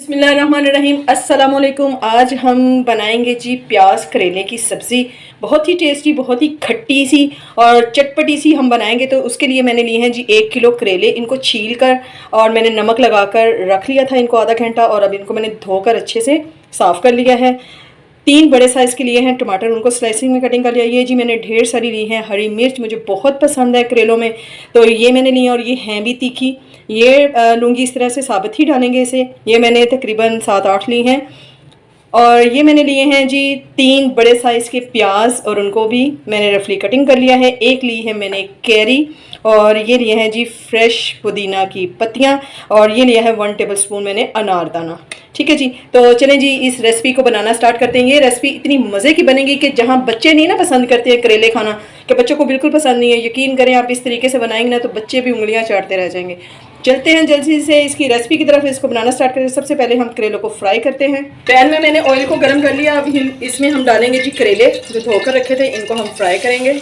बिस्मिल्लाहिर्रहमानिर्रहीम। अस्सलामुअलैकुम। आज हम बनाएंगे जी प्याज करेले की सब्ज़ी। बहुत ही टेस्टी, बहुत ही खट्टी सी और चटपटी सी हम बनाएंगे। तो उसके लिए मैंने लिए हैं जी 1 किलो करेले। इनको छील कर और मैंने नमक लगाकर रख लिया था इनको आधा घंटा, और अब इनको मैंने धोकर अच्छे से साफ़ कर लिया है। 3 बड़े साइज़ के लिए हैं टमाटर, उनको स्लाइसिंग में कटिंग कर लिया। ये जी मैंने ढेर सारी ली हैं हरी मिर्च, मुझे बहुत पसंद है करेलों में, तो ये मैंने ली है, और ये हैं भी तीखी। ये लूँगी इस तरह से, साबित ही डालेंगे इसे। ये मैंने तकरीबन 7-8 ली हैं। और ये मैंने लिए हैं जी 3 बड़े साइज़ के प्याज, और उनको भी मैंने रफली कटिंग कर लिया है। एक ली है मैंने कैरी, और ये लिए हैं जी फ्रेश पुदीना की पत्तियाँ, और ये लिया है 1 टेबलस्पून मैंने अनारदाना। ठीक है जी, तो चलें जी इस रेसिपी को बनाना स्टार्ट करते हैं। ये रेसिपी इतनी मज़े की बनेगी कि जहाँ बच्चे नहीं ना पसंद करते हैं करेले खाना, कि बच्चों को बिल्कुल पसंद नहीं है, यकीन करें आप इस तरीके से बनाएंगे ना तो बच्चे भी उंगलियाँ चाटते रह जाएंगे। चलते हैं जल्दी से इसकी रेसिपी की तरफ। इसको बनाना स्टार्ट करें। सबसे पहले हम करेलों को फ्राई करते हैं। पैन में मैंने ऑयल को गर्म कर लिया। अब इसमें हम डालेंगे जी करेले जो धोकर रखे थे, इनको हम फ्राई करेंगे।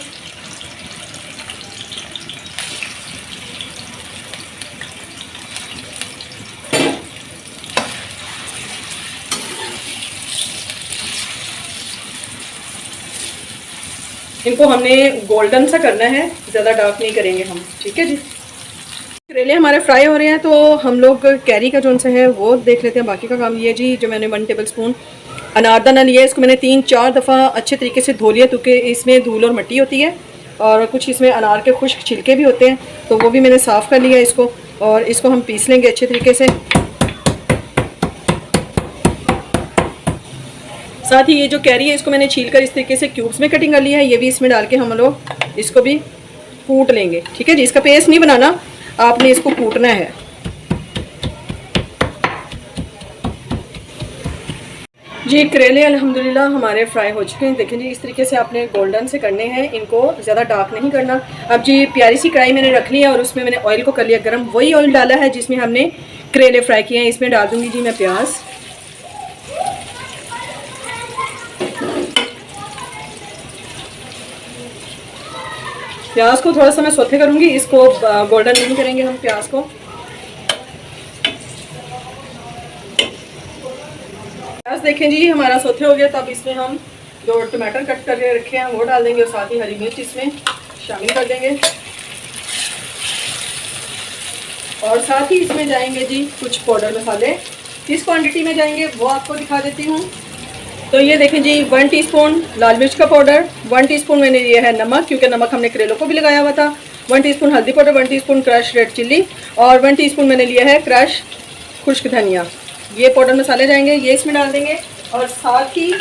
इनको हमने गोल्डन सा करना है, ज़्यादा डार्क नहीं करेंगे हम। ठीक है जी, करेले हमारे फ्राई हो रहे हैं, तो हम लोग कैरी का जो सा है वो देख लेते हैं। बाकी का काम ये जी, जो मैंने 1 टेबलस्पून अनारदाना लिया है, इसको मैंने 3-4 दफ़ा अच्छे तरीके से धो लिया, क्योंकि इसमें धूल और मिट्टी होती है, और कुछ इसमें अनार के खुश्क छिलके भी होते हैं, तो वो भी मैंने साफ़ कर लिया इसको। और इसको हम पीस लेंगे अच्छे तरीके से। साथ ही ये जो कैरी है इसको मैंने छील कर इस तरीके से क्यूब्स में कटिंग कर लिया है। ये भी इसमें डाल के हम लोग इसको भी कूट लेंगे। ठीक है जी, इसका पेस्ट नहीं बनाना, आपने इसको कूटना है। जी करेले अल्हम्दुलिल्लाह हमारे फ्राई हो चुके हैं। देखें जी, इस तरीके से आपने गोल्डन से करने हैं, इनको ज़्यादा डार्क नहीं करना। अब जी प्यारी सी कढ़ाई मैंने रख लिया, और उसमें मैंने ऑयल को कर लिया गर्म। वही ऑयल डाला है जिसमें हमने करेले फ्राई किए हैं। इसमें डाल दूँगी जी मैं प्याज। प्याज को थोड़ा सा मैं सौते करूँगी, इसको गोल्डन नहीं करेंगे हम प्याज को। प्याज देखें जी हमारा सौते हो गया, तब इसमें हम जो टमाटर कट करके रखे हैं वो डाल देंगे, और साथ ही हरी मिर्च इसमें शामिल कर देंगे। और साथ ही इसमें जाएंगे जी कुछ पाउडर मसाले। किस क्वांटिटी में जाएंगे वो आपको दिखा देती हूँ। तो ये देखें जी 1 टीस्पून लाल मिर्च का पाउडर, 1 टीस्पून मैंने लिया है नमक, क्योंकि नमक हमने करेलों को भी लगाया हुआ था। 1 टीस्पून हल्दी powder, 1 teaspoon crush red chilli, और 1 टीस्पून मैंने लिया है क्रश खुश्क धनिया। ये पाउडर मसाले जाएंगे, ये इसमें डाल देंगे। और साथ ही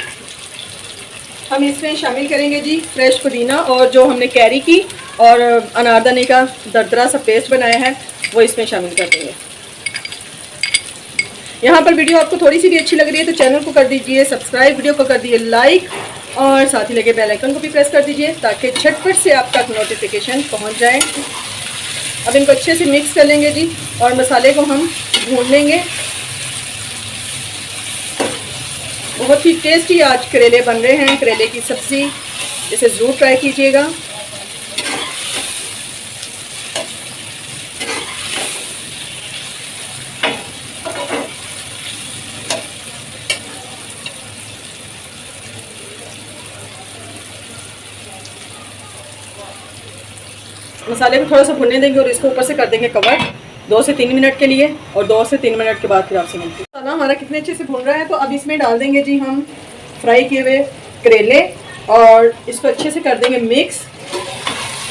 हम इसमें शामिल करेंगे जी फ्रेश पुदीना, और जो हमने कैरी की और अनारदाने का दरदरा सा पेस्ट बनाया है वो इसमें शामिल कर देंगे। यहाँ पर वीडियो आपको थोड़ी सी भी अच्छी लग रही है तो चैनल को कर दीजिए सब्सक्राइब, वीडियो को कर दीजिए लाइक, और साथ ही लगे बेल आइकन को भी प्रेस कर दीजिए, ताकि झटपट से आप तक नोटिफिकेशन पहुँच जाए। अब इनको अच्छे से मिक्स कर लेंगे जी, और मसाले को हम भून लेंगे। बहुत ही टेस्टी आज करेले बन रहे हैं, करेले की सब्ज़ी, इसे ज़रूर ट्राई कीजिएगा। मसाले को थोड़ा सा भुनने देंगे, और इसको ऊपर से कर देंगे कवर 2 से 3 मिनट के लिए, और 2 से 3 मिनट के बाद फिर आपसे मिलती है। मसाला हमारा कितने अच्छे से भुन रहा है, तो अब इसमें डाल देंगे जी हम फ्राई किए हुए करेले, और इसको अच्छे से कर देंगे मिक्स,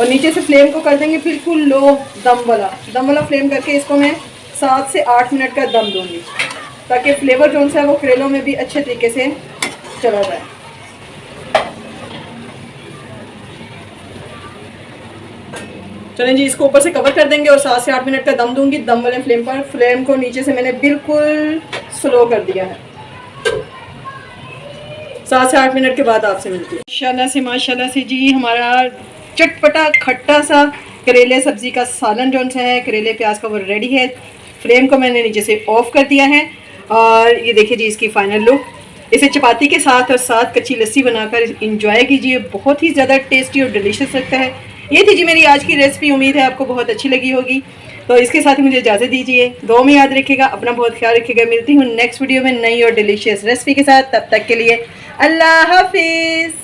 और नीचे से फ्लेम को कर देंगे बिल्कुल लो, दम वाला फ्लेम करके इसको मैं 7 से 8 मिनट का दम दूँगी, ताकि फ्लेवर जो है वो करेलों में भी अच्छे तरीके से चला जाए। चलें जी, इसको ऊपर से कवर कर देंगे और 7 से 8 मिनट का दम दूंगी, दम वाले फ्लेम पर। फ्लेम को नीचे से मैंने बिल्कुल स्लो कर दिया है। 7 से 8 मिनट के बाद आपसे मिलती है। माशाल्लाह से जी हमारा चटपटा खट्टा सा करेले सब्ज़ी का सालन जो है करेले प्याज का वो रेडी है। फ्लेम को मैंने नीचे से ऑफ कर दिया है, और ये देखिए जी इसकी फाइनल लुक। इसे चपाती के साथ और साथ कच्ची लस्सी बनाकर इंजॉय कीजिए, बहुत ही ज़्यादा टेस्टी और डिलीशियस लगता है। ये थी जी मेरी आज की रेसिपी। उम्मीद है आपको बहुत अच्छी लगी होगी। तो इसके साथ ही मुझे इजाज़त दीजिए। दुआ में याद रखिएगा, अपना बहुत ख्याल रखिएगा। मिलती हूँ नेक्स्ट वीडियो में नई और डिलीशियस रेसिपी के साथ। तब तक के लिए अल्लाह हाफिज़।